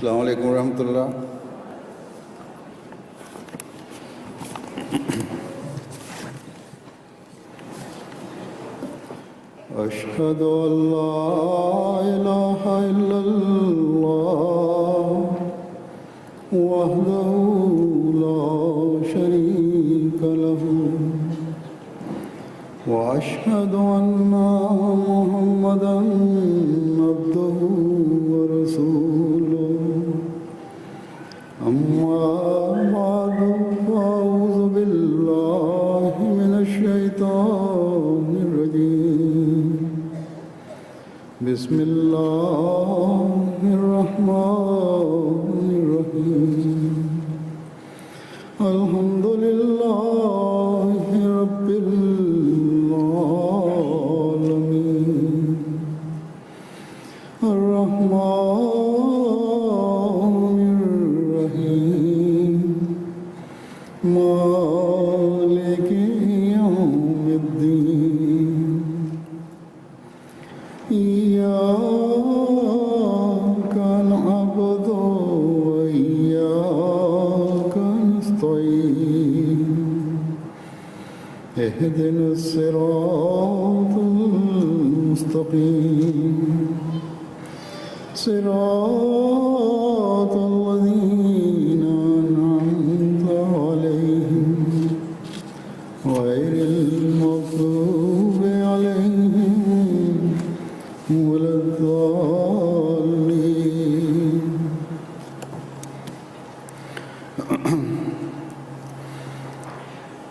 अस्सलामु अलैकुम रहमतुल्लाह। अशहदु अल्ला इलाहा इल्लल्लाह वहदहु ला शरीका लहू व अशहदु अन्ना मुहम्मदन अब्दुहु व रसूलुहु। अम्मा बअदु फ़अऊज़ु बिल्लाहि मिनश शैतानिर रजीम। बिस्मिल्लाहिर रहमानिर रहीम। अल्हम्दुलिल्लाहि रब्बिल आलमीन। अर्रहमानिर रहीम। मालिकि यौमिद्दीन। इय्याका नअबुदु व इय्याका नस्तईन। इहदिनस सिरातल मुस्तक़ीम। सिरातल लज़ीना अनअमता अलैहिम गैरिल मग़ज़ूबि अलैहिम वलद्दाल्लीन।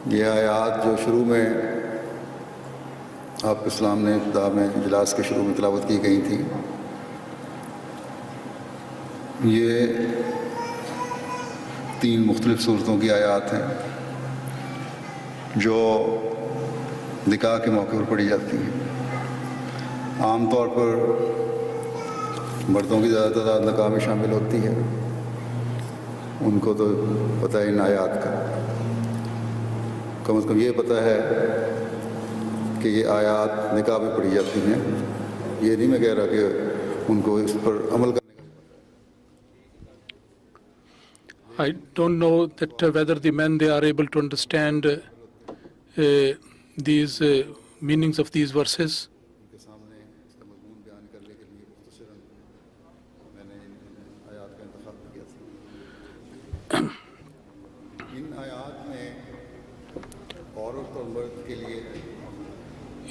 ये आयात जो शुरू में आपके सामने इब्तिदा में इजलास के शुरू में तिलावत की गई थी, ये 3 मुख्तलिफ़ सूरतों की आयात हैं जो निकाह के मौके पर पढ़ी जाती हैं। आम तौर पर मर्दों की ज़्यादा तादाद निकाह में शामिल होती है, उनको तो पता है इन आयात का। कम से कम ये पता है कि ये आयात निकाह में पढ़ी जाती हैं। ये नहीं मैं कह रहा कि उनको इस पर अमल करने का। I don't know that whether the men they are able to understand these meanings of these verses.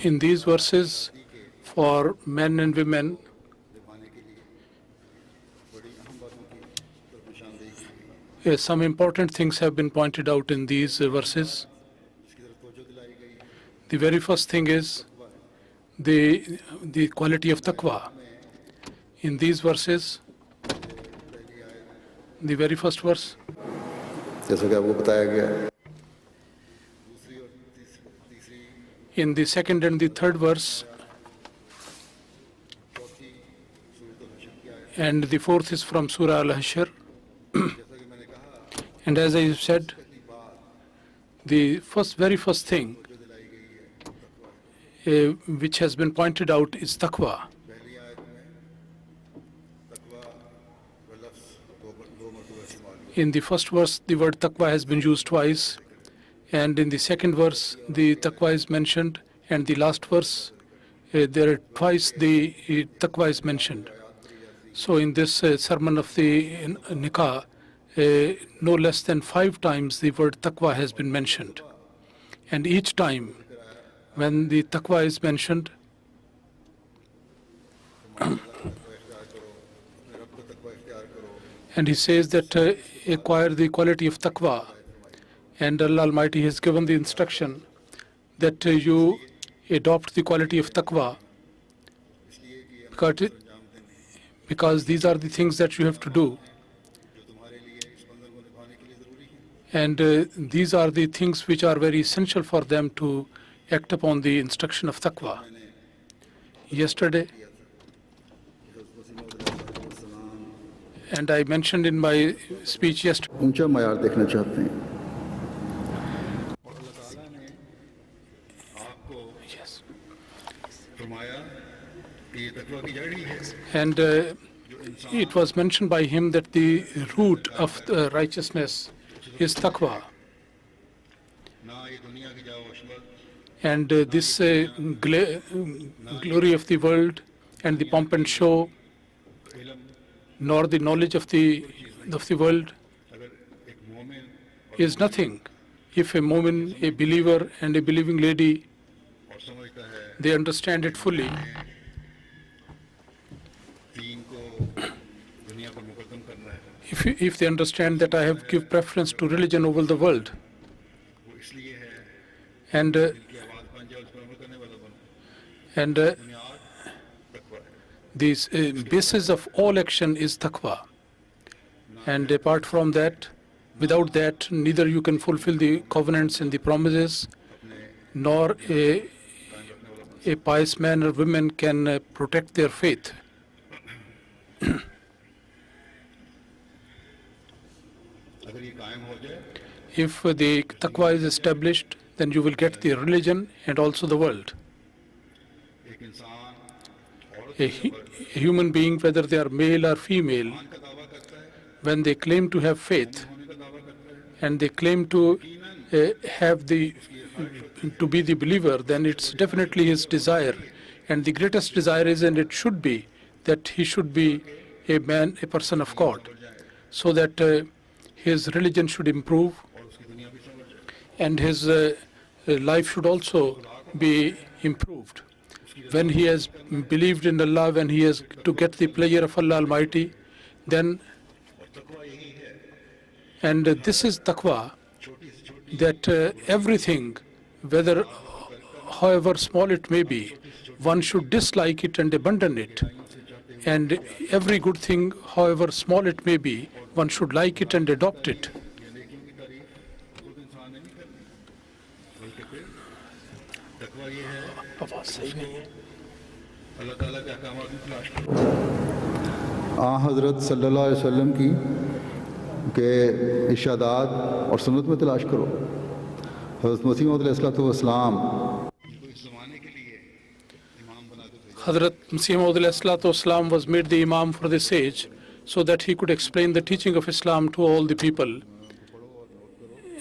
In these verses, for men and women, some important things have been pointed out in these verses. The very first thing is the quality of taqwa. In these verses, the very first verse, जैसा कि आपको बताया गया, in the second and the third verse, and the fourth is from Surah Al-Hashr. And as I said, the very first thing which has been pointed out is taqwa. In the first verse, the word taqwa has been used twice, and in the second verse, the taqwa is mentioned, and the last verse, there are twice the taqwa is mentioned. So in this sermon of the nikah, no less than 5 times the word taqwa has been mentioned. And each time when the taqwa is mentioned, and he says that acquire the quality of taqwa, and Allah Almighty has given the instruction that you adopt the quality of taqwa, because these are the things that you have to do. And these are the things which are very essential for them to act upon the instruction of taqwa. Yesterday, and I mentioned in my speech yesterday, ऊंचा मयार देखना चाहते हैं। and it was mentioned by him that the root of righteousness is taqwa. And this glory of the world and the pomp and show, nor the knowledge of the world is nothing. If a woman, a believer and a believing lady, they understand it fully, if they understand that I have give preference to religion over the world, and this basis of all action is taqwa. And apart from that, without that, neither you can fulfill the covenants and the promises, nor a pious man or woman can protect their faith. If the taqwa is established, then you will get the religion and also the world. A human being, whether they are male or female, when they claim to have faith and they claim to to be the believer, then it's definitely his desire, and the greatest desire is, and it should be, that he should be a man, a person of God, so that his religion should improve and his life should also be improved. When he has believed in Allah, when he has to get the pleasure of Allah Almighty, then, and this is taqwa, that everything, whether however small it may be, one should dislike it and abandon it. And every good thing, however small it may be, one should like it and adopt it. Hadhrat sallallahu alaihi wasallam की के इशादात और सुन्नत में तलाश करो. हज़रत मसीह मौद अलैहिस्सलाम Hadhrat Masroor was made the Imam for this age so that he could explain the teaching of Islam to all the people.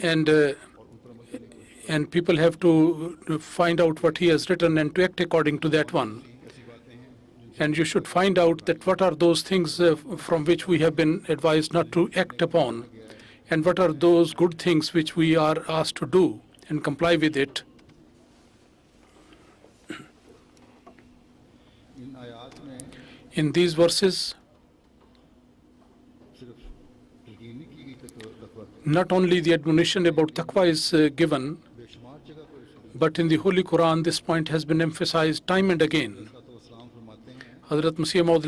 And people have to find out what he has written and to act according to that one. And you should find out that what are those things from which we have been advised not to act upon, and what are those good things which we are asked to do and comply with it. In these verses, not only the admonition about taqwa is given, but in the Holy Quran this point has been emphasized time and again. Hadhrat Masih Maud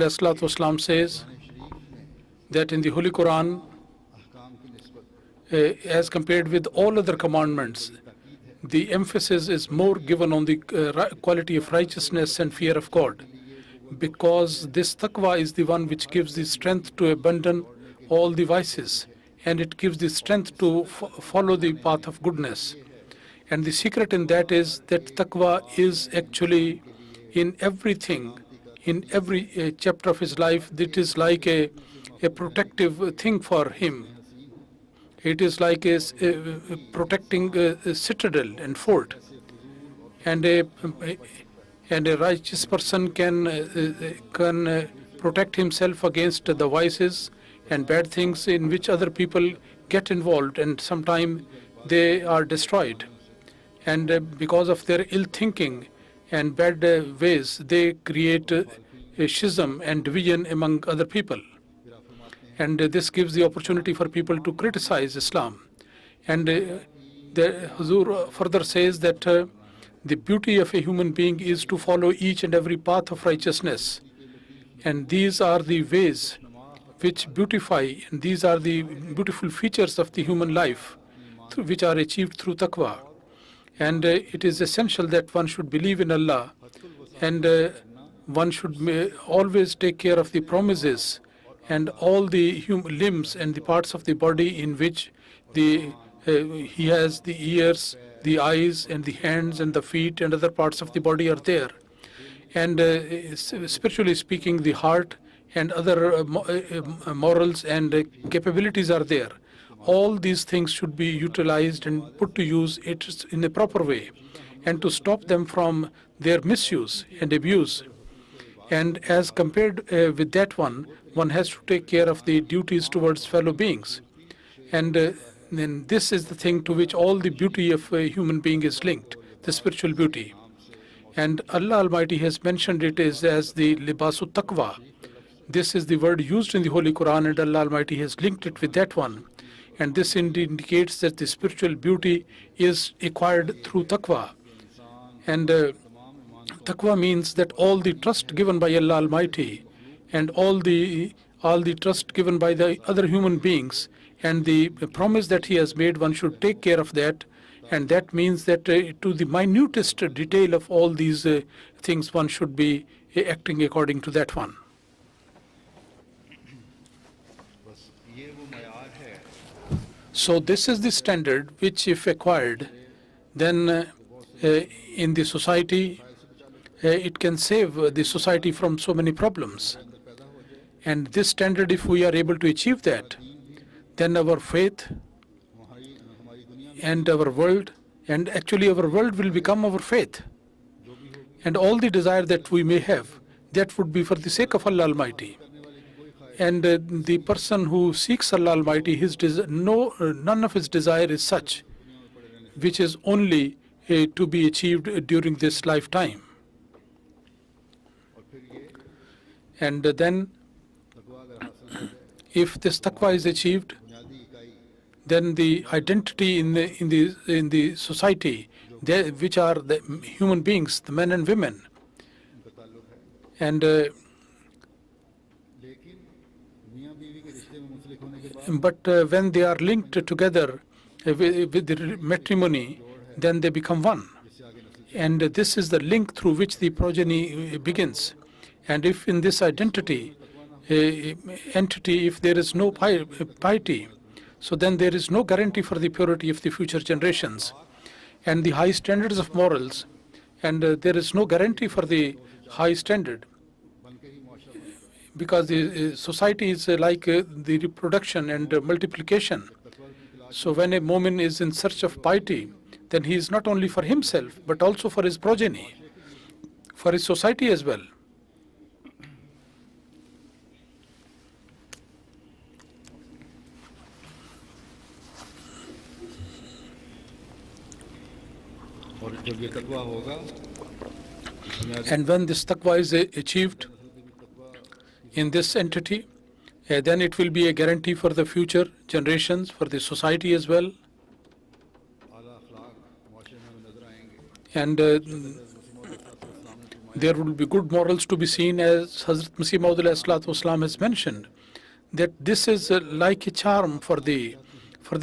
says that in the Holy Quran, as compared with all other commandments, the emphasis is more given on the quality of righteousness and fear of God, because this taqwa is the one which gives the strength to abandon all the vices, and it gives the strength to follow the path of goodness. And the secret in that is that taqwa is actually in everything, in every chapter of his life. It is like a protective thing for him. It is like a protecting citadel and fort. And a righteous person can protect himself against the vices and bad things in which other people get involved, and sometimes they are destroyed. And because of their ill thinking and bad ways, they create a schism and division among other people. And this gives the opportunity for people to criticize Islam. And the Huzur further says that the beauty of a human being is to follow each and every path of righteousness. And these are the ways which beautify, and these are the beautiful features of the human life, which are achieved through taqwa. And it is essential that one should believe in Allah, and one should always take care of the promises and all the limbs and the parts of the body in which he has the ears, the eyes, and the hands, and the feet, and other parts of the body are there. And spiritually speaking, the heart and other morals and capabilities are there. All these things should be utilized and put to use it in a proper way, and to stop them from their misuse and abuse. And as compared with that one has to take care of the duties towards fellow beings. And then this is the thing to which all the beauty of a human being is linked, the spiritual beauty. And Allah Almighty has mentioned it as the libasu taqwa. This is the word used in the Holy Quran, and Allah Almighty has linked it with that one. And this indicates that the spiritual beauty is acquired through taqwa. And taqwa means that all the trust given by Allah Almighty and all the trust given by the other human beings and the promise that He has made, one should take care of that. And that means that to the minutest detail of all these things, one should be acting according to that one. So this is the standard which, if acquired, then in the society, it can save the society from so many problems. And this standard, if we are able to achieve that, then our faith and our world, and actually our world will become our faith. And all the desire that we may have, that would be for the sake of Allah Almighty. And the person who seeks Allah Almighty, none of his desire is such, which is only to be achieved during this lifetime. And then, if this taqwa is achieved, then the identity in the society, which are the human beings, the men and women, and but when they are linked together with the matrimony, then they become one. And this is the link through which the progeny begins. And if in this entity, if there is no piety, so then there is no guarantee for the purity of the future generations and the high standards of morals, and there is no guarantee for the high standard, because the society is like the reproduction and multiplication. So when a mu'min is in search of piety, then he is not only for himself but also for his progeny, for his society as well. And when this taqwa is achieved in this entity, then it will be a guarantee for the future generations, for the society as well. And there will be good morals to be seen, as Hadhrat Masih Maud has mentioned, that this is like a charm for the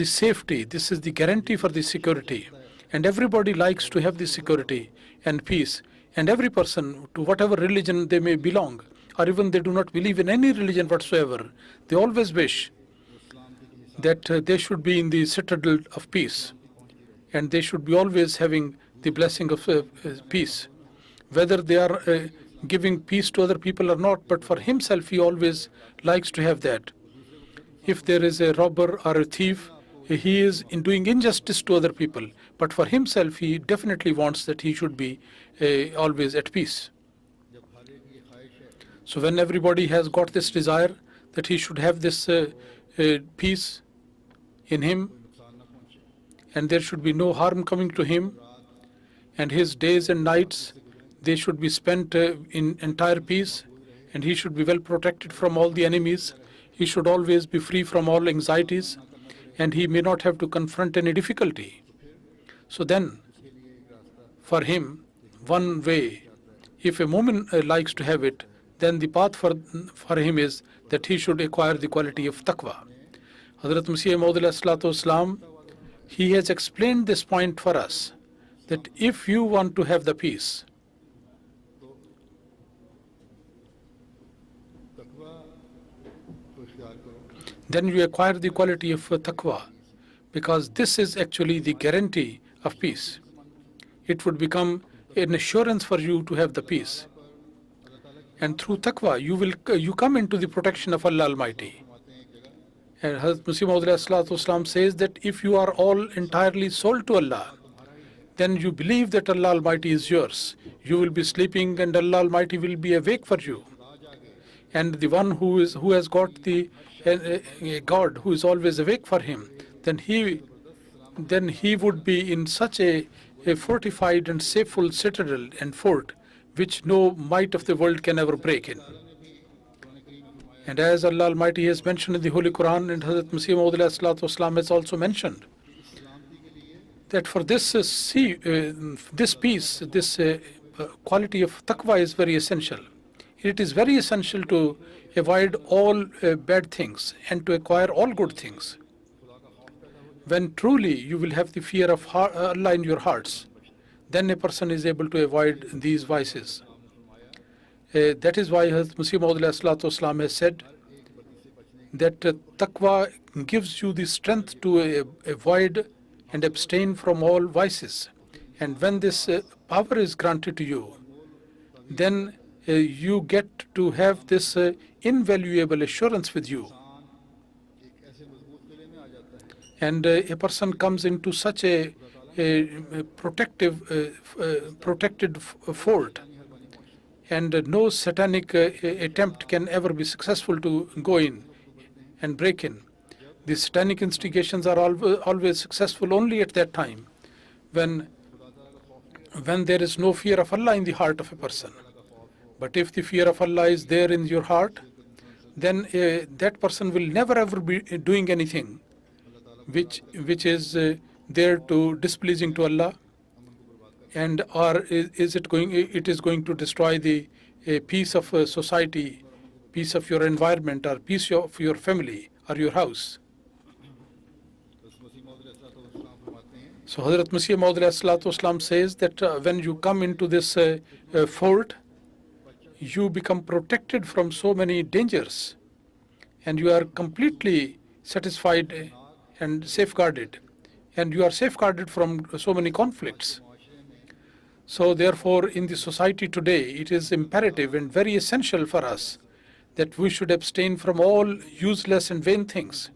safety. This is the guarantee for the security. And everybody likes to have the security and peace. And every person, to whatever religion they may belong, or even they do not believe in any religion whatsoever, they always wish that they should be in the citadel of peace. And they should be always having the blessing of peace. Whether they are giving peace to other people or not, but for himself he always likes to have that. If there is a robber or a thief, he is doing injustice to other people, but for himself he definitely wants that he should be always at peace. So when everybody has got this desire that he should have this peace in him, and there should be no harm coming to him, and his days and nights, they should be spent in entire peace, and he should be well protected from all the enemies. He should always be free from all anxieties, and he may not have to confront any difficulty. So then, for him, one way, if a woman likes to have it, then the path for him is that he should acquire the quality of taqwa. Hadhrat Masih Maud, he has explained this point for us, that if you want to have the peace, then you acquire the quality of taqwa, because this is actually the guarantee of peace. It would become an assurance for you to have the peace. And through taqwa, you come into the protection of Allah Almighty. And Hadhrat Masih Maud says that if you are all entirely sold to Allah, then you believe that Allah Almighty is yours. You will be sleeping and Allah Almighty will be awake for you. And the one who has got the God who is always awake for him, then he would be in such a fortified and safeful citadel and fort which no might of the world can ever break in. And as Allah Almighty has mentioned in the Holy Quran, and Hadhrat Masih Maud has also mentioned, that for this peace, this quality of taqwa is very essential. It is very essential to avoid all bad things and to acquire all good things. When truly you will have the fear of Allah in your hearts, then a person is able to avoid these vices. That is why Hadhrat Masih Maud has said that taqwa gives you the strength to avoid and abstain from all vices. And when this power is granted to you, then you get to have this invaluable assurance with you. And a person comes into such a protected fort, and no satanic attempt can ever be successful to go in and break in. The satanic instigations are always successful only at that time when there is no fear of Allah in the heart of a person. But if the fear of Allah is there in your heart, then that person will never ever be doing anything which is there to displeasing to Allah, and it is going to destroy the peace of society, peace of your environment, or peace of your family or your house. So Hadhrat Masih Maud says that when you come into this fort, you become protected from so many dangers, and you are completely satisfied and safeguarded, and you are safeguarded from so many conflicts. So therefore, in the society today, it is imperative and very essential for us that we should abstain from all useless and vain things,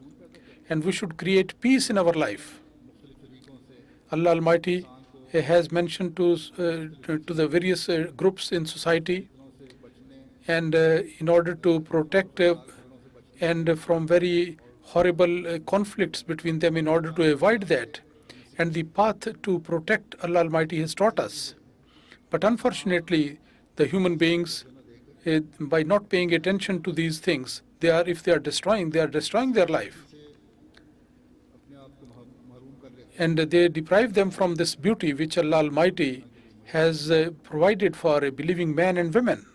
and we should create peace in our life. Allah Almighty has mentioned to the various groups in society, and in order to protect and from very horrible conflicts between them, in order to avoid that, and the path to protect Allah Almighty has taught us. But unfortunately, the human beings, by not paying attention to these things, if they are destroying their life. And they deprive them from this beauty which Allah Almighty has provided for a believing man and women,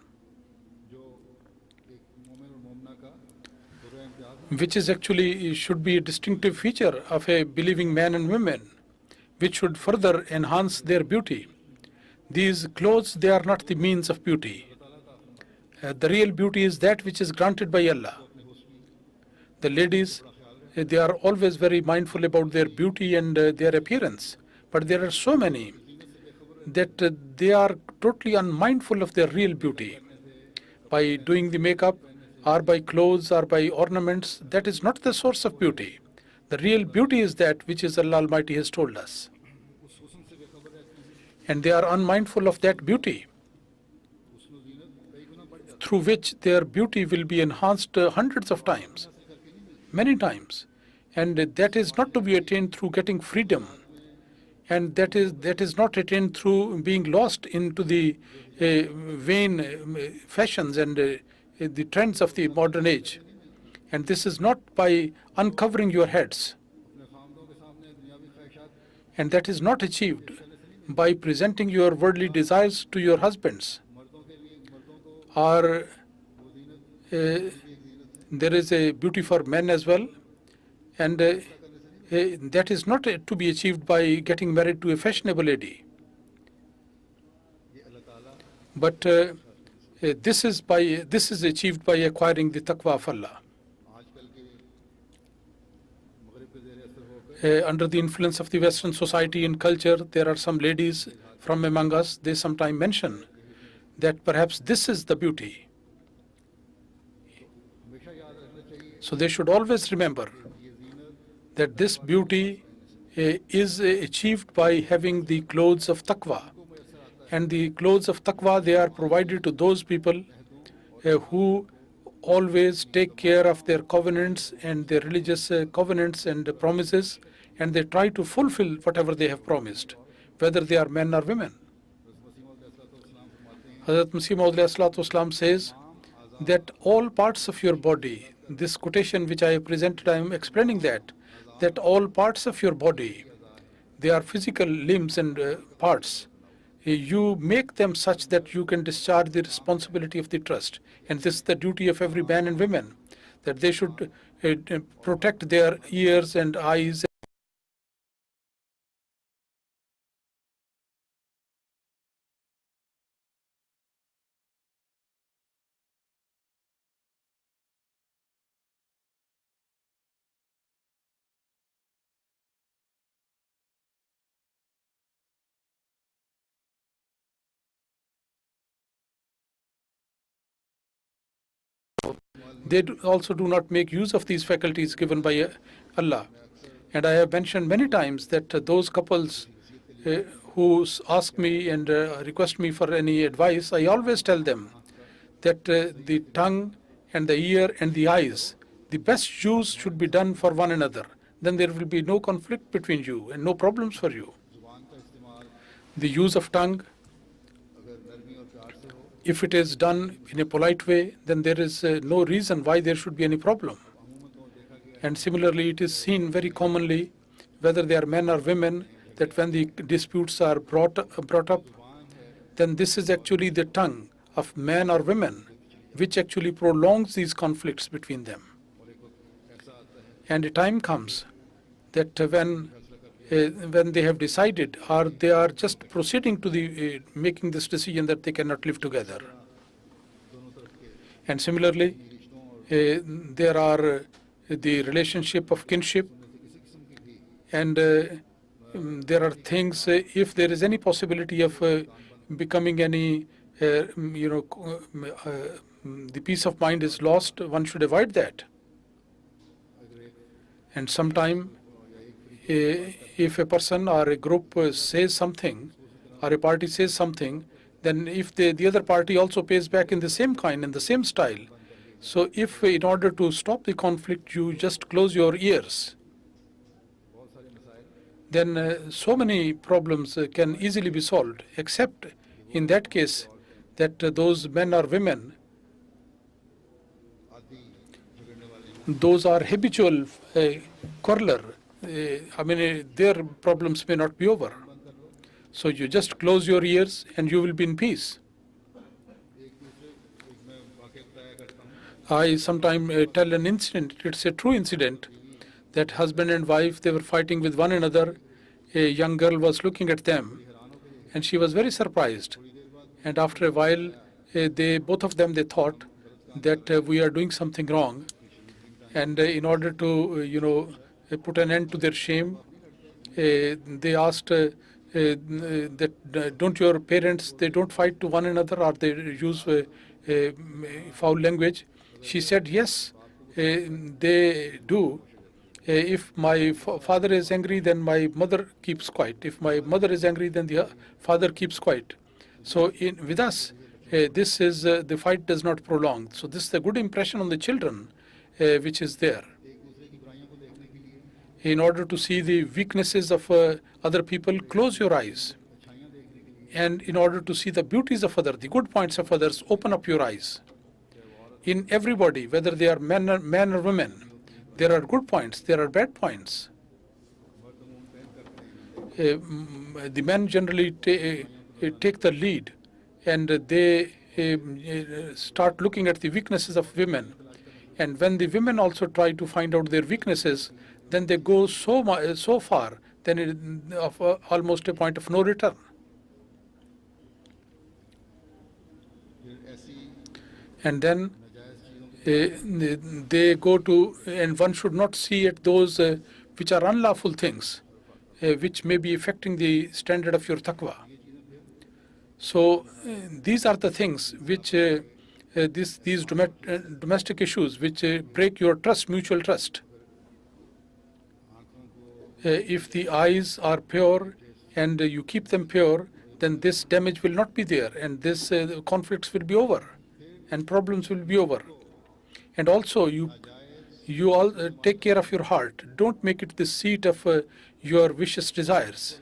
which is actually should be a distinctive feature of a believing man and woman, which should further enhance their beauty. These clothes, they are not the means of beauty. The real beauty is that which is granted by Allah. The ladies, they are always very mindful about their beauty and their appearance. But there are so many that they are totally unmindful of their real beauty. By doing the makeup, or by clothes, or by ornaments, that is not the source of beauty. The real beauty is that which is Allah Almighty has told us. And they are unmindful of that beauty, through which their beauty will be enhanced hundreds of times, many times. And that is not to be attained through getting freedom. And that is not attained through being lost into the vain fashions and the trends of the modern age. And this is not by uncovering your heads. And that is not achieved by presenting your worldly desires to your husbands. Or there is a beauty for men as well. And that is not to be achieved by getting married to a fashionable lady. But this is achieved by acquiring the taqwa of Allah. Under the influence of the Western society and culture, there are some ladies from among us, they sometimes mention that perhaps this is the beauty, So they should always remember that this beauty is achieved by having the clothes of taqwa. And the clothes of taqwa, they are provided to those people who always take care of their covenants and their religious covenants and promises, and they try to fulfill whatever they have promised, whether they are men or women. Hadhrat Masih Maud says that all parts of your body, this quotation which I have presented, I am explaining that all parts of your body, they are physical limbs and parts. You make them such that you can discharge the responsibility of the trust. And this is the duty of every man and women, that they should protect their ears and eyes. They also do not make use of these faculties given by Allah. And I have mentioned many times that those couples who ask me and request me for any advice, I always tell them that the tongue and the ear and the eyes, the best use should be done for one another. Then there will be no conflict between you and no problems for you. The use of tongue, if it is done in a polite way, then there is no reason why there should be any problem. And similarly, it is seen very commonly, whether they are men or women, that when the disputes are brought up, then this is actually the tongue of man or women, which actually prolongs these conflicts between them. And a time comes that when they have decided, or they are just proceeding to the making this decision that they cannot live together. And similarly, there are the relationship of kinship, and there are things, if there is any possibility of becoming any, the peace of mind is lost, one should avoid that. And sometime, if a person or a group says something, or a party says something, then if the other party also pays back in the same kind, in the same style. So if in order to stop the conflict, you just close your ears, then so many problems can easily be solved, except in that case that those men or women, those are habitual quarreler. Their problems may not be over. So you just close your ears and you will be in peace. I sometimes tell an incident, it's a true incident, that husband and wife, they were fighting with one another. A young girl was looking at them and she was very surprised. And after a while, both of them, they thought that we are doing something wrong. And in order to, put an end to their shame, they asked that don't your parents, they don't fight to one another, or they use foul language? She said, yes, they do. If my father is angry, then my mother keeps quiet. If my mother is angry, then the father keeps quiet. So with us, this is the fight does not prolong. So this is a good impression on the children, which is there. In order to see the weaknesses of other people, close your eyes. And in order to see the beauties of others, the good points of others, open up your eyes. In everybody, whether they are men or women, there are good points, there are bad points. The men generally take the lead, and they start looking at the weaknesses of women. And when the women also try to find out their weaknesses, then they go so far, then almost a point of no return. And then they go to, and one should not see at those which are unlawful things, which may be affecting the standard of your taqwa. So these are the things which these domestic issues which break your trust, mutual trust. If the eyes are pure and you keep them pure, then this damage will not be there, and this conflicts will be over, and problems will be over. And also, you all take care of your heart. Don't make it the seat of your vicious desires.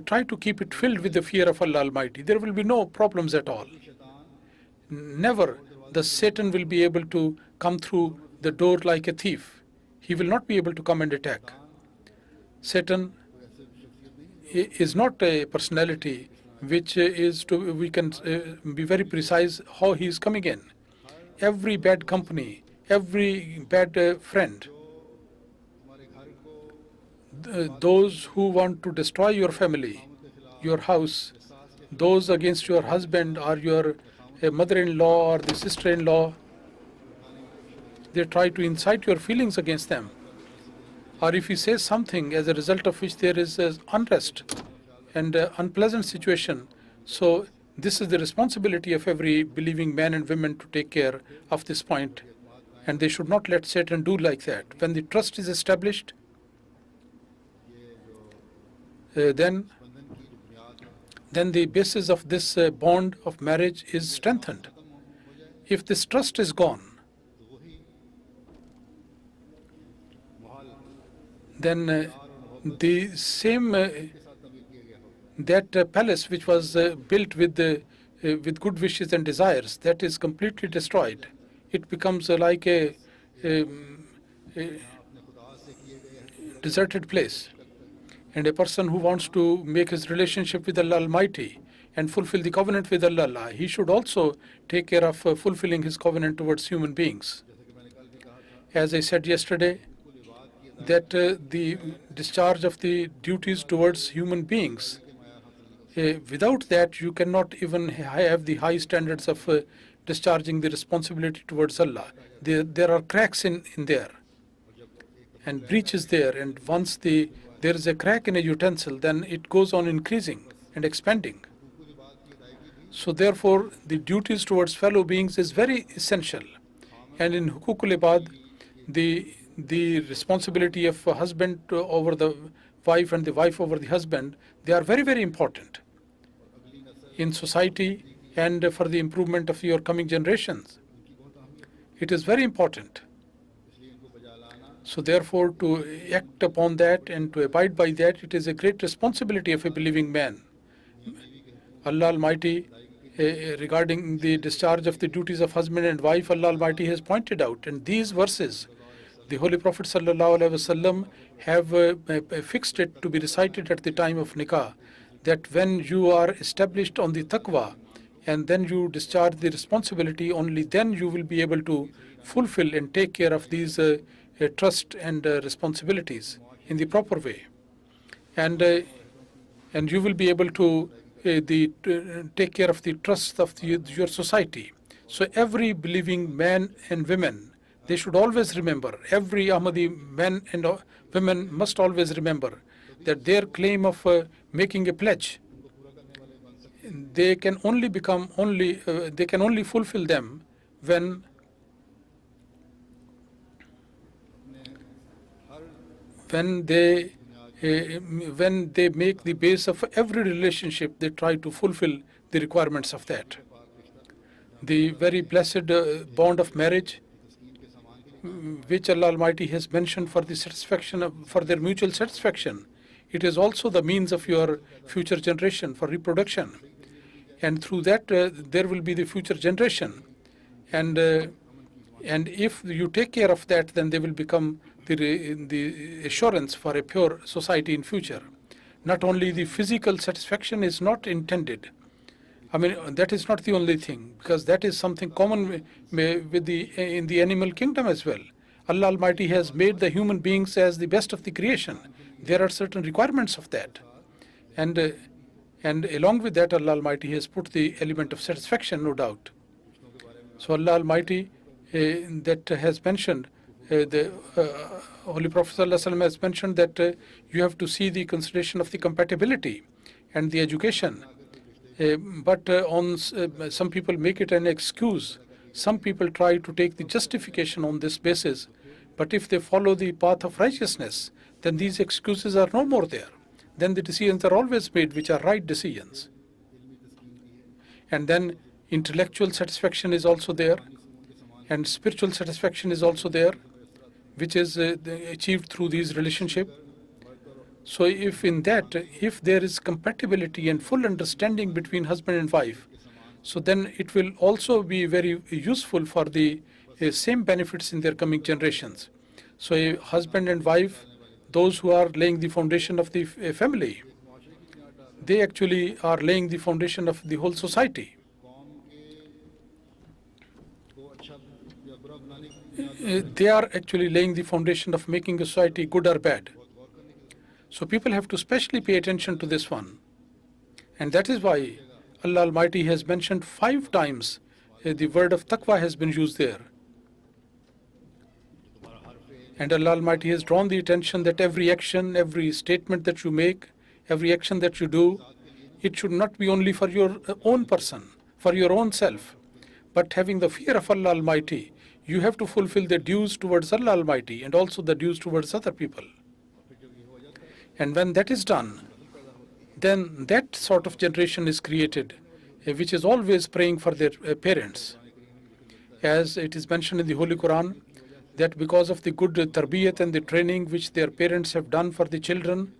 Try to keep it filled with the fear of Allah Almighty. There will be no problems at all. Never the Satan will be able to come through the door like a thief. He will not be able to come and attack. Satan is not a personality which we can be very precise how he is coming in. Every bad company, every bad friend, those who want to destroy your family, your house, those against your husband or your mother-in-law or the sister-in-law, they try to incite your feelings against them. Or if he says something as a result of which there is unrest and unpleasant situation, so this is the responsibility of every believing man and woman to take care of this point, and they should not let Satan do like that. When the trust is established, then the basis of this bond of marriage is strengthened. If this trust is gone, then the same that palace which was built with good wishes and desires, that is completely destroyed. It becomes like a deserted place. And a person who wants to make his relationship with Allah Almighty and fulfill the covenant with Allah, he should also take care of fulfilling his covenant towards human beings. As I said yesterday, that the discharge of the duties towards human beings, without that you cannot even have the high standards of discharging the responsibility towards Allah. There are cracks in there and breaches there, and once there is a crack in a utensil, then it goes on increasing and expanding. So therefore, the duties towards fellow beings is very essential. And in Hukukul Ibad, the responsibility of a husband over the wife and the wife over the husband, they are very, very important in society and for the improvement of your coming generations. It is very important. So therefore, to act upon that and to abide by that, it is a great responsibility of a believing man. Allah Almighty, regarding the discharge of the duties of husband and wife, Allah Almighty has pointed out, and these verses, the Holy Prophet ﷺ have fixed it to be recited at the time of nikah, that when you are established on the taqwa and then you discharge the responsibility, only then you will be able to fulfill and take care of these trust and responsibilities in the proper way. And you will be able to take care of the trust of your society. So every believing man and women, they should always remember, every Ahmadi man and women must always remember that their claim of making a pledge, they can only fulfill them when they make the base of every relationship, they try to fulfill the requirements of that. The very blessed bond of marriage, which Allah Almighty has mentioned for the satisfaction for their mutual satisfaction, it is also the means of your future generation for reproduction, and through that there will be the future generation, and if you take care of that, then they will become the assurance for a pure society in future. Not only the physical satisfaction is not intended. I mean, that is not the only thing, because that is something common with in the animal kingdom as well. Allah Almighty has made the human beings as the best of the creation. There are certain requirements of that, and along with that, Allah Almighty has put the element of satisfaction, no doubt. So Allah Almighty that has mentioned, the Holy Prophet ﷺ has mentioned that you have to see the consideration of the compatibility and the education But some people make it an excuse. Some people try to take the justification on this basis. But if they follow the path of righteousness, then these excuses are no more there. Then the decisions are always made which are right decisions. And then intellectual satisfaction is also there, and spiritual satisfaction is also there, which is achieved through these relationships. So if there is compatibility and full understanding between husband and wife, so then it will also be very useful for the same benefits in their coming generations. So a husband and wife, those who are laying the foundation of the family, they actually are laying the foundation of the whole society. They are actually laying the foundation of making a society good or bad. So people have to specially pay attention to this one. And that is why Allah Almighty has mentioned 5 times the word of taqwa has been used there. And Allah Almighty has drawn the attention that every action, every statement that you make, every action that you do, it should not be only for your own person, for your own self, but having the fear of Allah Almighty. You have to fulfill the dues towards Allah Almighty and also the dues towards other people. And when that is done, then that sort of generation is created, which is always praying for their parents. As it is mentioned in the Holy Quran, that because of the good tarbiyat and the training which their parents have done for the children,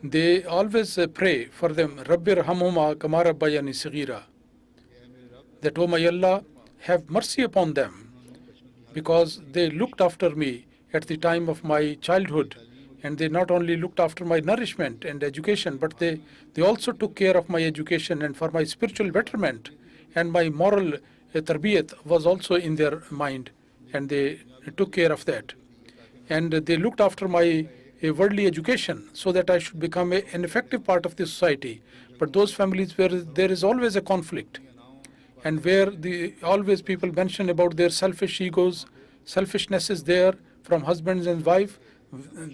they always pray for them, Rabbi Rahamhuma kama rabbayani saghira, that, O my Allah, have mercy upon them, because they looked after me at the time of my childhood, and they not only looked after my nourishment and education, but they also took care of my education and for my spiritual betterment, and my moral tarbiyat was also in their mind, and they took care of that. And they looked after my worldly education so that I should become an effective part of the society. But those families where there is always a conflict, and where always people mention about their selfish egos, selfishness is there from husbands and wife,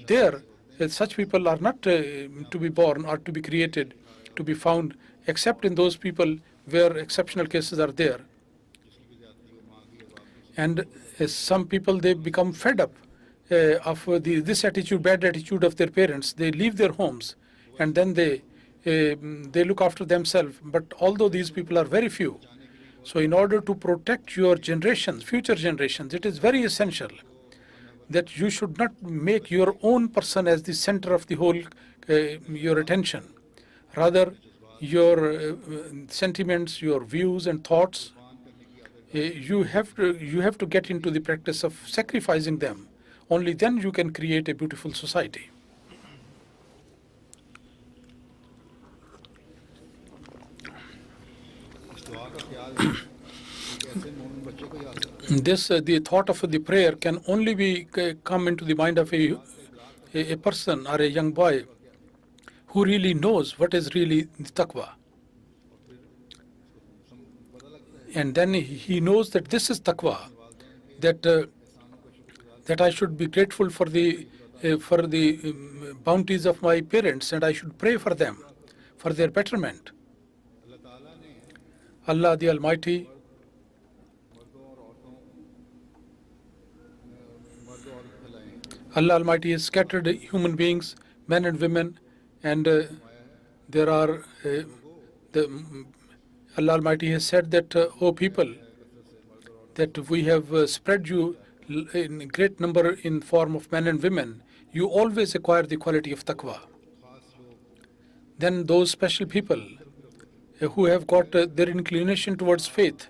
there such people are not to be born or to be created, to be found, except in those people where exceptional cases are there. And some people, they become fed up of this attitude, bad attitude of their parents. They leave their homes and then they look after themselves. But although these people are very few, so in order to protect your generations, future generations, it is very essential that you should not make your own person as the center of the whole, your attention. Rather, your sentiments, your views and thoughts, you have to get into the practice of sacrificing them. Only then you can create a beautiful society. The thought of the prayer can only come into the mind of a person or a young boy who really knows what is really the taqwa. And then he knows that this is taqwa, that I should be grateful for the bounties of my parents, and I should pray for them, for their betterment. Allah the Almighty has scattered human beings, men and women, and Allah Almighty has said that, O people, that we have spread you in great number in form of men and women. You always acquire the quality of taqwa. Then those special people who have got their inclination towards faith,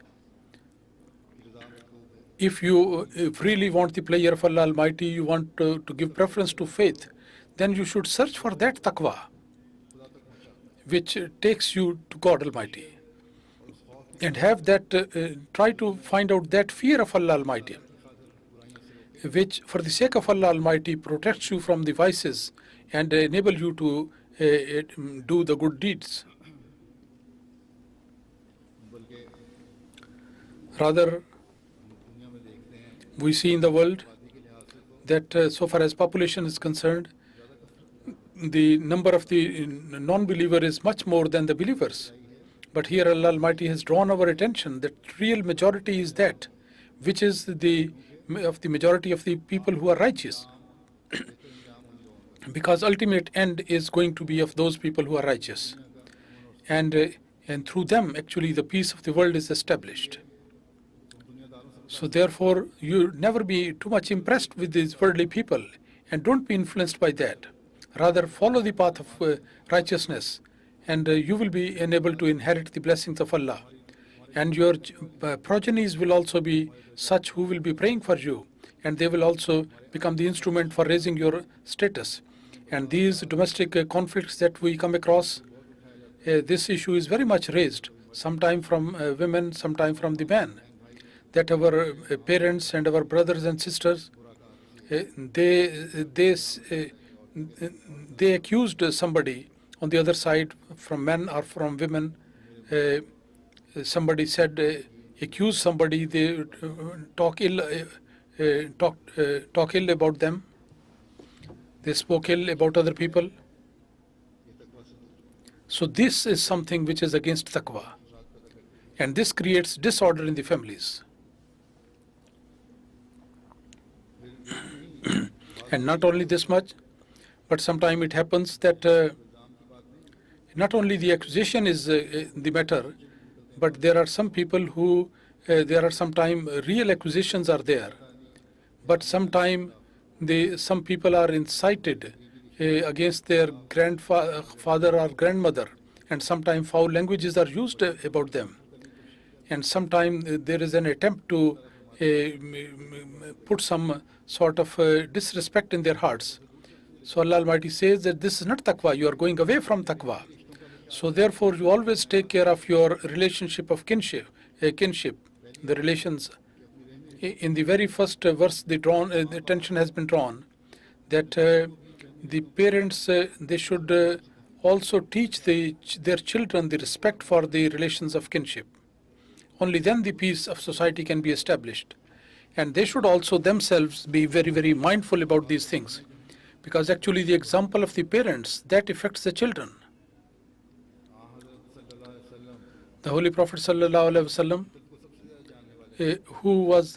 if you really want the pleasure of Allah Almighty, you want to give preference to faith, then you should search for that taqwa which takes you to God Almighty, and have that, try to find out that fear of Allah Almighty, which for the sake of Allah Almighty protects you from the vices and enable you to do the good deeds. Rather, we see in the world that so far as population is concerned, the number of the non-believer is much more than the believers. But here Allah Almighty has drawn our attention that real majority is that which is the majority of the people who are righteous. Because ultimate end is going to be of those people who are righteous. And through them, actually, the peace of the world is established. So therefore, you never be too much impressed with these worldly people and don't be influenced by that. Rather, follow the path of righteousness and you will be enabled to inherit the blessings of Allah. And your progenies will also be such who will be praying for you, and they will also become the instrument for raising your status. And these domestic conflicts that we come across, this issue is very much raised, sometime from women, sometime from the man, that our parents and our brothers and sisters, they accused somebody on the other side, from men or from women. Somebody said, accuse somebody, they talk ill about them. They spoke ill about other people. So this is something which is against taqwa. And this creates disorder in the families. And not only this much, but sometimes it happens that not only the accusation is the matter, but there are some people who, there are sometimes real accusations are there, but sometimes some people are incited against their grandfather or grandmother, and sometimes foul languages are used about them, and sometimes there is an attempt to put some sort of disrespect in their hearts. So Allah Almighty says that this is not taqwa, you are going away from taqwa. So therefore you always take care of your relationship of kinship, the relations. In the very first verse, the attention has been drawn that the parents, they should also teach their children the respect for the relations of kinship. Only then the peace of society can be established. And they should also themselves be very, very mindful about these things. Because actually the example of the parents, that affects the children. The Holy Prophet ﷺ, who was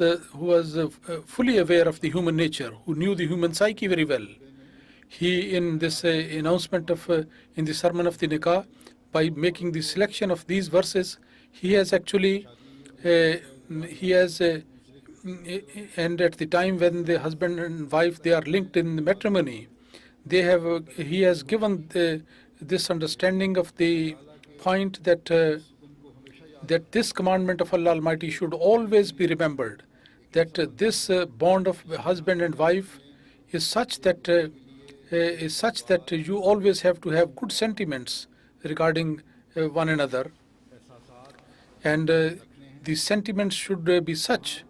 fully aware of the human nature, who knew the human psyche very well, he in this announcement of in the sermon of the Nikah, by making the selection of these verses, he has actually and at the time when the husband and wife, they are linked in matrimony, he has given this understanding of the point that that this commandment of Allah Almighty should always be remembered, that this bond of husband and wife is such that you always have to have good sentiments regarding one another, and the sentiments should be such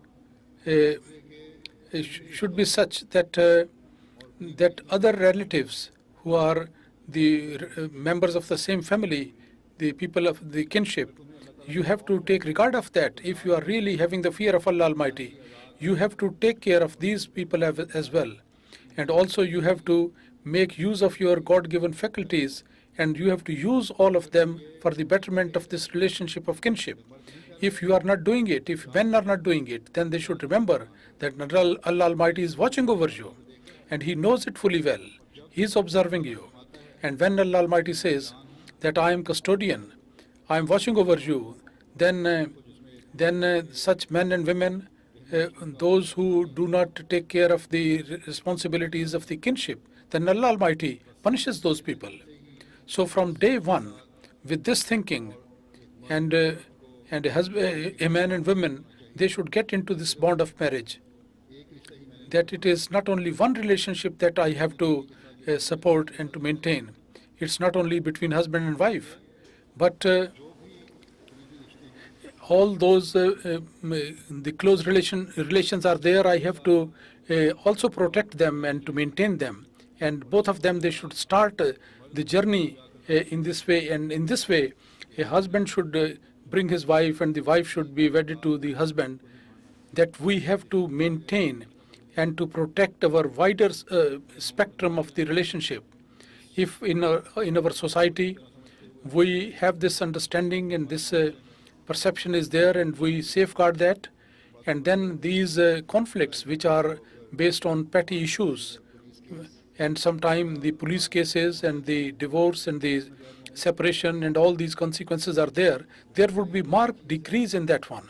that that other relatives who are the members of the same family, the people of the kinship, you have to take regard of that. If you are really having the fear of Allah Almighty, you have to take care of these people as well. And also you have to make use of your God-given faculties, and you have to use all of them for the betterment of this relationship of kinship. If you are not doing it, if men are not doing it, then they should remember that Allah Almighty is watching over you, and He knows it fully well. He is observing you. And when Allah Almighty says that I am custodian, I am watching over you, then such men and women, those who do not take care of the responsibilities of the kinship, then Allah Almighty punishes those people. So from day one, with this thinking, and a man and woman, they should get into this bond of marriage, that it is not only one relationship that I have to support and to maintain. It's not only between husband and wife, but all those the close relations are there. I have to also protect them and to maintain them. And both of them, they should start the journey in this way. And in this way, a husband should bring his wife, and the wife should be wedded to the husband. That we have to maintain and to protect our wider spectrum of the relationship. if in our society we have this understanding and this perception is there and we safeguard that, and then these conflicts which are based on petty issues, and sometimes the police cases and the divorce and the separation and all these consequences are there, there would be marked decrease in that one.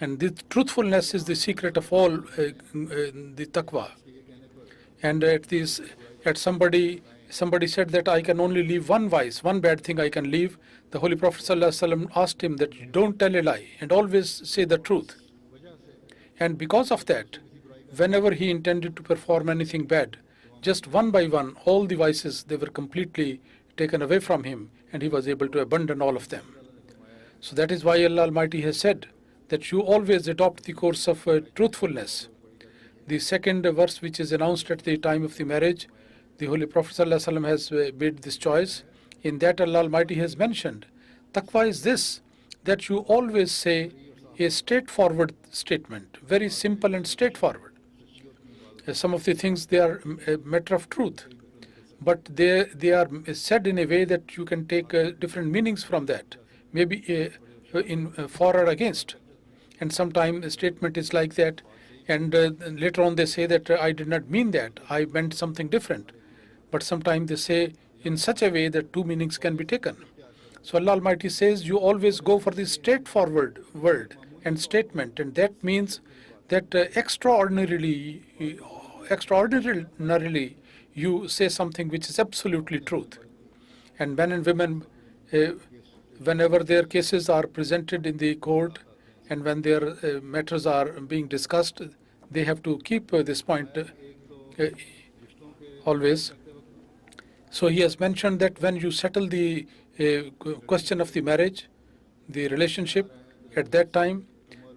And the truthfulness is the secret of all the taqwa. And somebody said that I can only leave one vice, one bad thing I can leave. The Holy Prophet ﷺ asked him that don't tell a lie and always say the truth. And because of that, whenever he intended to perform anything bad, just one by one, all the vices, they were completely taken away from him, and he was able to abandon all of them. So that is why Allah Almighty has said that you always adopt the course of truthfulness. The second verse, which is announced at the time of the marriage, the Holy Prophet ﷺ has made this choice. In that, Allah Almighty has mentioned, taqwa is this, that you always say a straightforward statement, very simple and straightforward. Some of the things, they are a matter of truth, but they are said in a way that you can take different meanings from that, maybe in for or against. And sometimes a statement is like that, and later on they say that I did not mean that, I meant something different. But sometimes they say in such a way that two meanings can be taken. So Allah Almighty says you always go for the straightforward word and statement, and that means that extraordinarily you say something which is absolutely truth. And men and women, whenever their cases are presented in the court and when their matters are being discussed, they have to keep this point always. So he has mentioned that when you settle the question of the marriage, the relationship, at that time,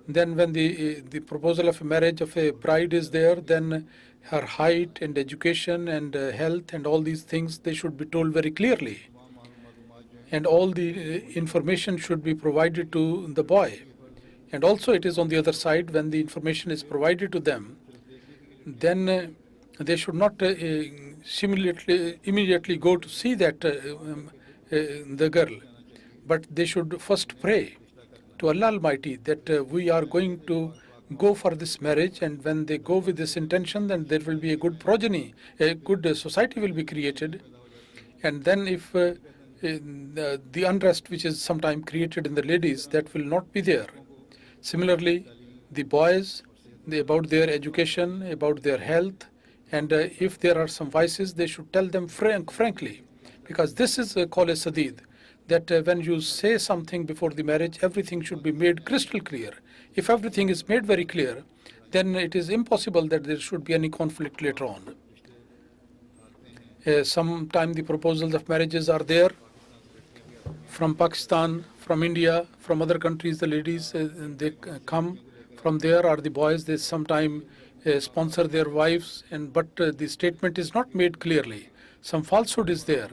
then when the proposal of a marriage of a bride is there, then her height and education and health and all these things, they should be told very clearly. And all the information should be provided to the boy. And also it is on the other side, when the information is provided to them, then they should not immediately go to see that the girl, but they should first pray to Allah Almighty that we are going to go for this marriage, and when they go with this intention, then there will be a good progeny, a good society will be created. And then if the unrest which is sometimes created in the ladies, that will not be there. Similarly, the boys, about their education, about their health, and if there are some vices, they should tell them frankly, because this is called a sadid, that when you say something before the marriage, everything should be made crystal clear. If everything is made very clear, then it is impossible that there should be any conflict later on. Sometimes the proposals of marriages are there from Pakistan, from India, from other countries. The ladies, they come from there, or the boys, they sometimes sponsor their wives, but the statement is not made clearly. Some falsehood is there,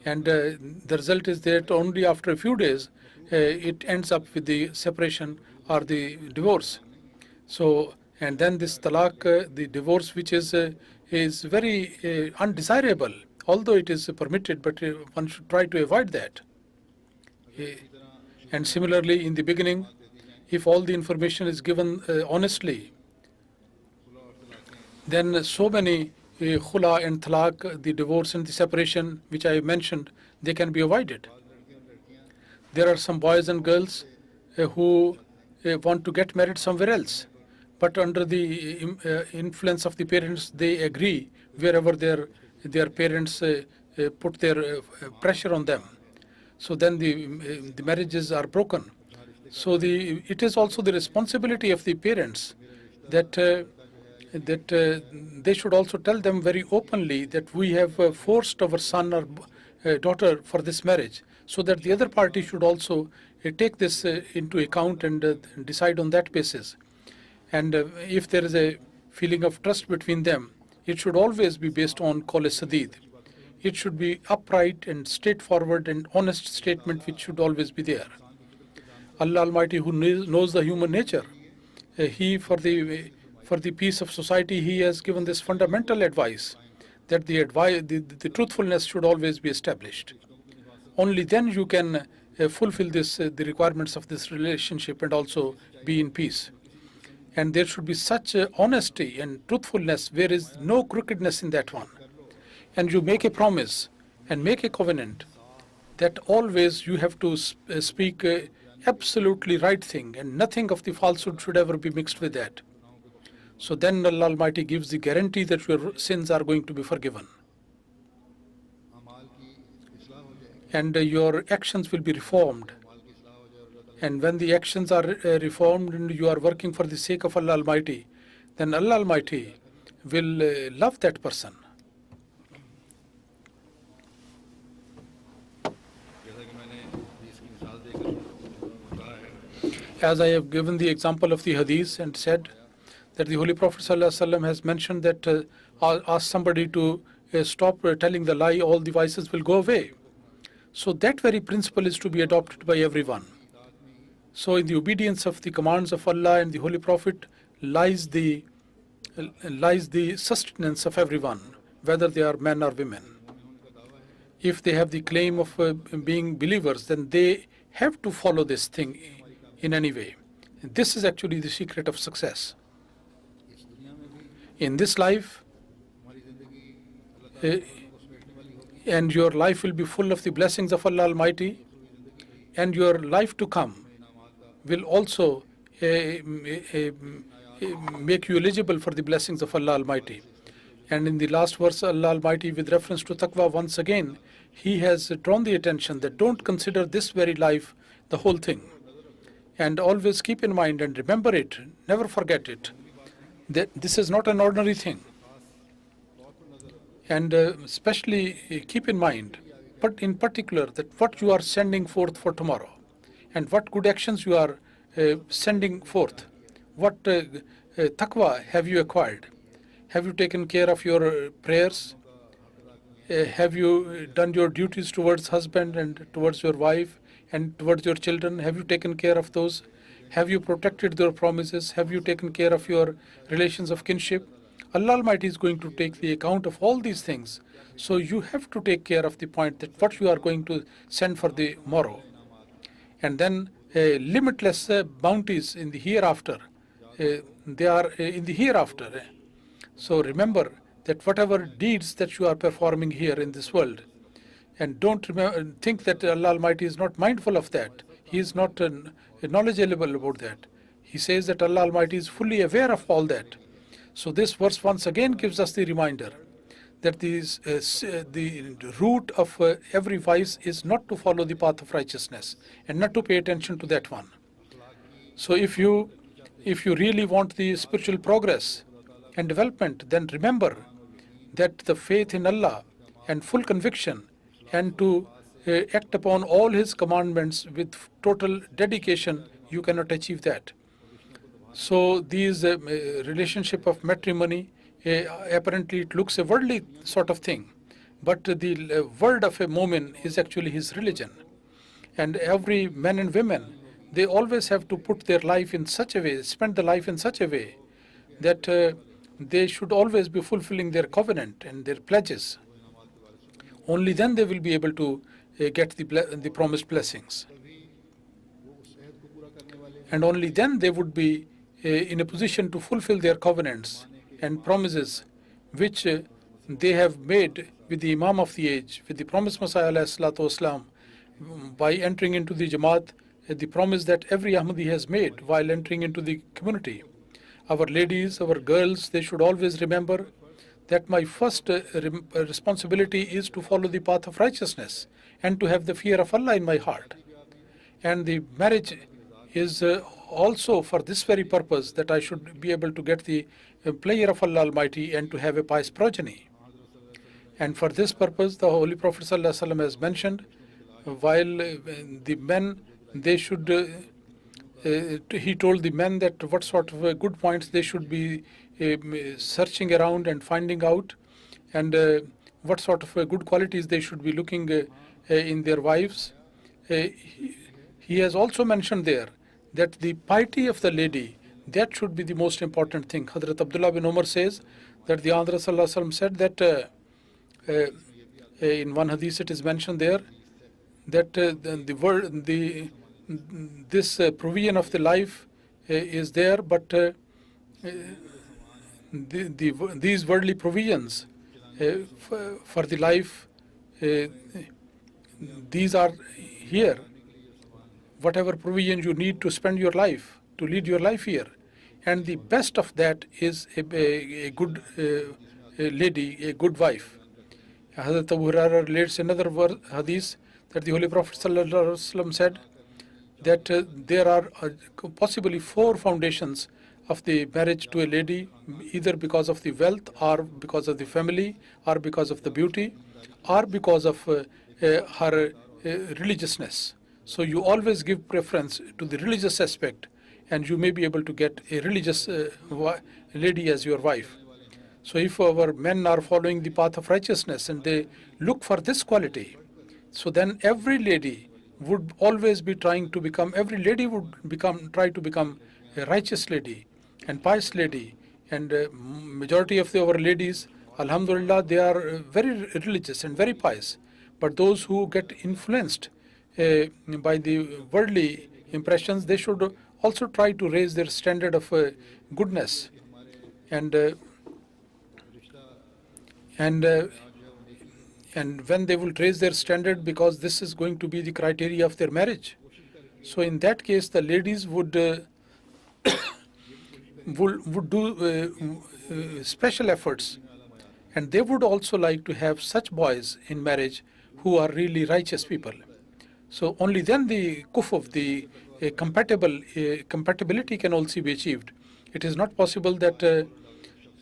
and the result is that only after a few days it ends up with the separation or the divorce. So, and then this talaq, the divorce, which is very undesirable, although it is permitted, but one should try to avoid that. And similarly, in the beginning, if all the information is given honestly, then so many khula and talaq, the divorce and the separation, which I mentioned, they can be avoided. There are some boys and girls who want to get married somewhere else, but under the influence of the parents, they agree wherever their parents put their pressure on them. So then the marriages are broken. So it is also the responsibility of the parents that they should also tell them very openly that we have forced our son or daughter for this marriage, so that the other party should also take this into account and decide on that basis. And if there is a feeling of trust between them, it should always be based on qawl sadid. It should be upright and straightforward and honest statement, which should always be there. Allah Almighty, who knows the human nature, He, for the peace of society, He has given this fundamental advice that the truthfulness should always be established. Only then you can fulfill the requirements of this relationship and also be in peace. And there should be such honesty and truthfulness. There is no crookedness in that one. And you make a promise and make a covenant that always you have to speak absolutely right thing, and nothing of the falsehood should ever be mixed with that. So then Allah Almighty gives the guarantee that your sins are going to be forgiven. And your actions will be reformed. And when the actions are reformed and you are working for the sake of Allah Almighty, then Allah Almighty will love that person. As I have given the example of the hadith and said that the Holy Prophet ﷺ has mentioned that ask somebody to stop telling the lie, all the vices will go away. So that very principle is to be adopted by everyone. So in the obedience of the commands of Allah and the Holy Prophet lies the sustenance of everyone, whether they are men or women. If they have the claim of being believers, then they have to follow this thing in any way. This is actually the secret of success. In this life, and your life will be full of the blessings of Allah Almighty, and your life to come will also make you eligible for the blessings of Allah Almighty. And in the last verse, Allah Almighty, with reference to taqwa, once again, He has drawn the attention that don't consider this very life the whole thing. And always keep in mind and remember it, never forget it, that this is not an ordinary thing. And especially keep in mind, but in particular, that what you are sending forth for tomorrow, and what good actions you are sending forth. What taqwa have you acquired? Have you taken care of your prayers? Have you done your duties towards husband and towards your wife and towards your children? Have you taken care of those? Have you protected their promises? Have you taken care of your relations of kinship? Allah Almighty is going to take the account of all these things. So you have to take care of the point that what you are going to send for the morrow. And then limitless bounties in the hereafter. They are in the hereafter. So remember that whatever deeds that you are performing here in this world, and don't think that Allah Almighty is not mindful of that. He is not knowledgeable about that. He says that Allah Almighty is fully aware of all that. So this verse once again gives us the reminder that the root of every vice is not to follow the path of righteousness and not to pay attention to that one. So if you really want the spiritual progress and development, then remember that the faith in Allah and full conviction and to act upon all His commandments with total dedication, you cannot achieve that. So these relationship of matrimony, apparently it looks a worldly sort of thing, but the word of a mu'min is actually his religion. And every man and women, they always have to put their life in such a way, spend the life in such a way that they should always be fulfilling their covenant and their pledges. Only then they will be able to get the promised blessings. And only then they would be in a position to fulfill their covenants and promises which they have made with the Imam of the age, with the promised Messiah ﷺ, by entering into the Jamaat, the promise that every Ahmadi has made while entering into the community. Our ladies, our girls, they should always remember that my first responsibility is to follow the path of righteousness and to have the fear of Allah in my heart. And the marriage is also for this very purpose, that I should be able to get the pleasure of Allah Almighty and to have a pious progeny. And for this purpose, the Holy Prophet ﷺ has mentioned, while the men, they should, he told the men that what sort of good points they should be searching around and finding out, and what sort of good qualities they should be looking in their wives. He has also mentioned there that the piety of the lady, that should be the most important thing. Hadhrat Abdullah bin Umar says that the Hadhrat ﷺ said that in one hadith it is mentioned there that this provision of the life is there, but these worldly provisions for the life, these are here. Whatever provision you need to spend your life, to lead your life here. And the best of that is a good lady, a good wife. Hadhrat Abu Hurairah relates another hadith that the Holy Prophet ﷺ said that there are possibly 4 foundations of the marriage to a lady, either because of the wealth, or because of the family, or because of the beauty, or because of her religiousness. So you always give preference to the religious aspect, and you may be able to get a religious lady as your wife. So if our men are following the path of righteousness and they look for this quality, so then every lady would always be trying to become, try to become a righteous lady and pious lady. And majority of our ladies, alhamdulillah, they are very religious and very pious. But those who get influenced by the worldly impressions, they should also try to raise their standard of goodness. And when they will raise their standard, because this is going to be the criteria of their marriage. So in that case, the ladies would do special efforts, and they would also like to have such boys in marriage who are really righteous people. So only then the kufuf, the compatibility can also be achieved. It is not possible that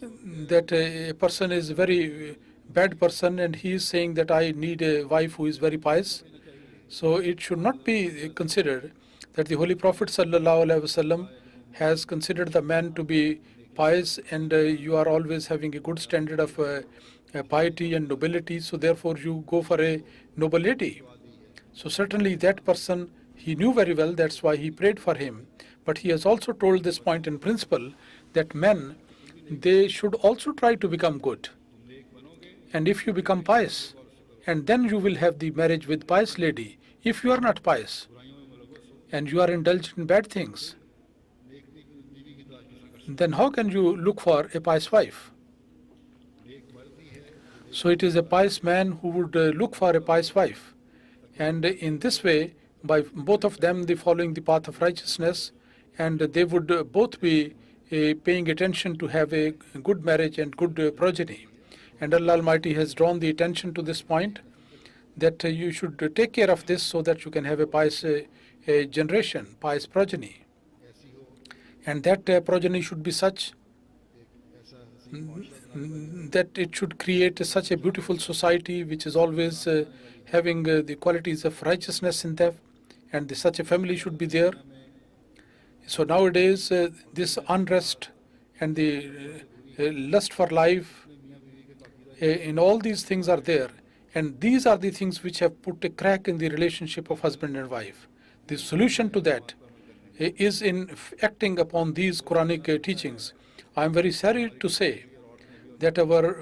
that a person is a very bad person and he is saying that I need a wife who is very pious. So it should not be considered that the Holy Prophet ﷺ has considered the man to be pious, and you are always having a good standard of piety and nobility, so therefore you go for a noble lady. So certainly that person, he knew very well, that's why he prayed for him. But he has also told this point in principle that men, they should also try to become good. And if you become pious, and then you will have the marriage with pious lady. If you are not pious and you are indulged in bad things, then how can you look for a pious wife? So it is a pious man who would look for a pious wife. And in this way, by both of them, they following the path of righteousness, and they would both be paying attention to have a good marriage and good progeny. And Allah Almighty has drawn the attention to this point, that you should take care of this so that you can have a pious generation, pious progeny. And that progeny should be such that it should create such a beautiful society which is always having the qualities of righteousness in them, and such a family should be there. So nowadays this unrest and the lust for life, in all these things are there, and these are the things which have put a crack in the relationship of husband and wife. The solution to that is in acting upon these Quranic teachings. I am very sorry to say that our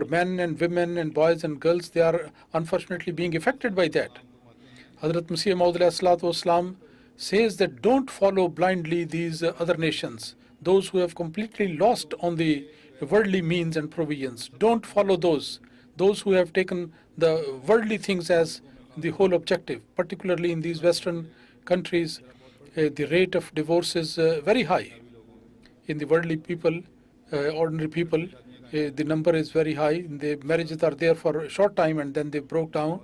men and women and boys and girls, they are unfortunately being affected by that. Hadhrat Masih Maud says that don't follow blindly these other nations, those who have completely lost on the worldly means and provisions. Don't follow those who have taken the worldly things as the whole objective. Particularly in these Western countries, the rate of divorce is very high. In the worldly people, ordinary people, the number is very high. The marriages are there for a short time and then they break down.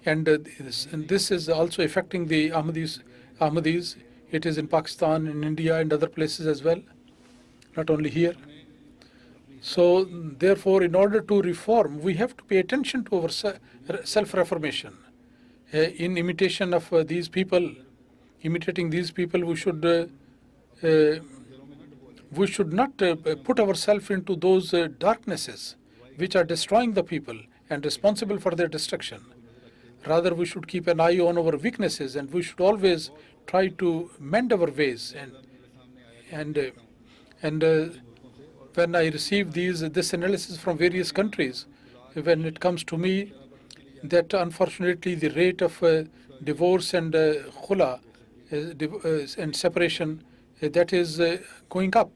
And this is also affecting the Ahmadis. It is in Pakistan, in India, and other places as well, not only here. So therefore, in order to reform, we have to pay attention to our self-reformation. In imitation of these people, imitating these people, we should not put ourselves into those darknesses which are destroying the people and responsible for their destruction. Rather, we should keep an eye on our weaknesses, and we should always try to mend our ways when I receive this analysis from various countries, when it comes to me that unfortunately the rate of divorce and khula and separation that is going up,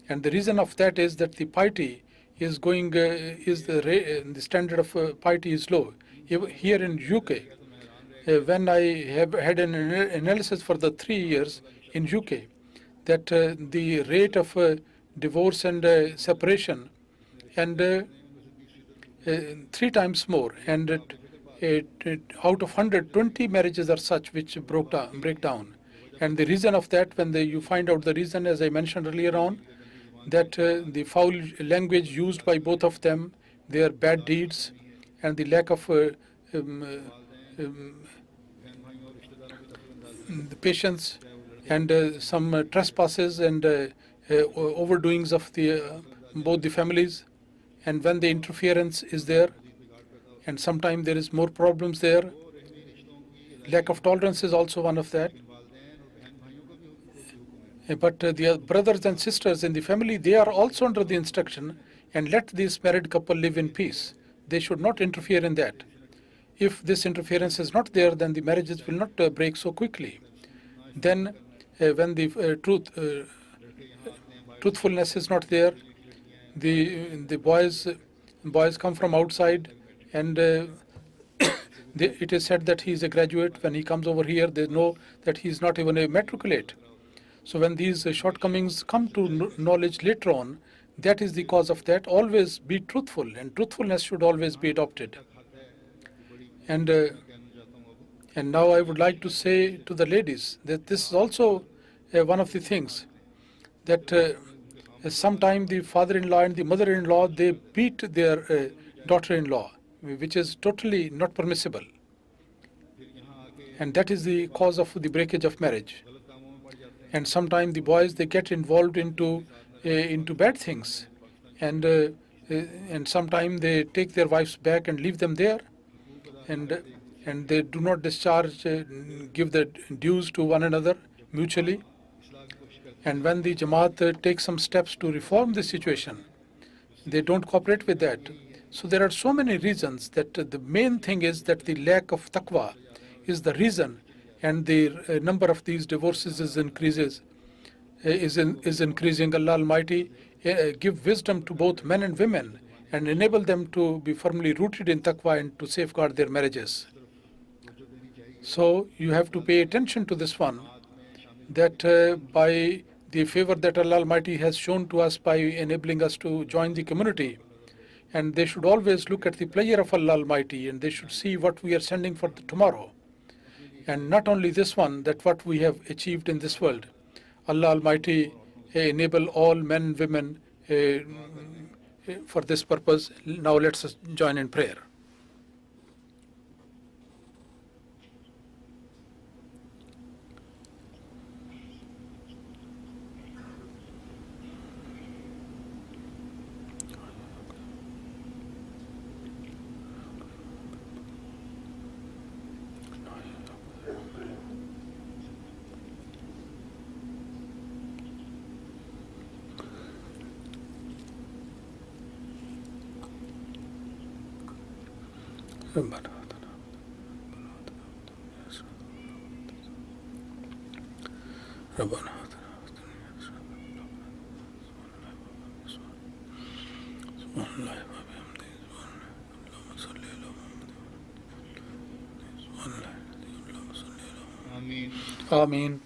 and the reason of that is that the piety is going the standard of piety is low. Here in UK, when I have had an analysis for the 3 years in UK, that the rate of divorce and separation and 3 times more, and out of 120 marriages are such which break down. And the reason of that, when you find out the reason, as I mentioned earlier on, that the foul language used by both of them, their bad deeds, and the lack of the patience, and some trespasses and overdoings of both the families. And when the interference is there, and sometimes there is more problems there, lack of tolerance is also one of that. But the brothers and sisters in the family, they are also under the instruction, and let this married couple live in peace. They should not interfere in that. If this interference is not there, then the marriages will not break so quickly. Then when the truthfulness is not there, the boys come from outside, and it is said that he is a graduate. When he comes over here, they know that he is not even a matriculate. So when these shortcomings come to knowledge later on, that is the cause of that. Always be truthful, and truthfulness should always be adopted. And now I would like to say to the ladies that this is also one of the things that sometimes the father-in-law and the mother-in-law, they beat their daughter-in-law, which is totally not permissible. And that is the cause of the breakage of marriage. And sometimes the boys, they get involved into bad things, and sometimes they take their wives back and leave them there, and they do not discharge, give the dues to one another mutually. And when the Jamaat takes some steps to reform the situation, they don't cooperate with that. So there are so many reasons that the main thing is that the lack of taqwa is the reason, and the number of these divorces is increasing. Allah Almighty give wisdom to both men and women, and enable them to be firmly rooted in taqwa and to safeguard their marriages. So you have to pay attention to this one, that by the favor that Allah Almighty has shown to us by enabling us to join the community, and they should always look at the pleasure of Allah Almighty, and they should see what we are sending for tomorrow. And not only this one, that what we have achieved in this world. Allah Almighty enable all men and women for this purpose. Now let us join in prayer. Ameen.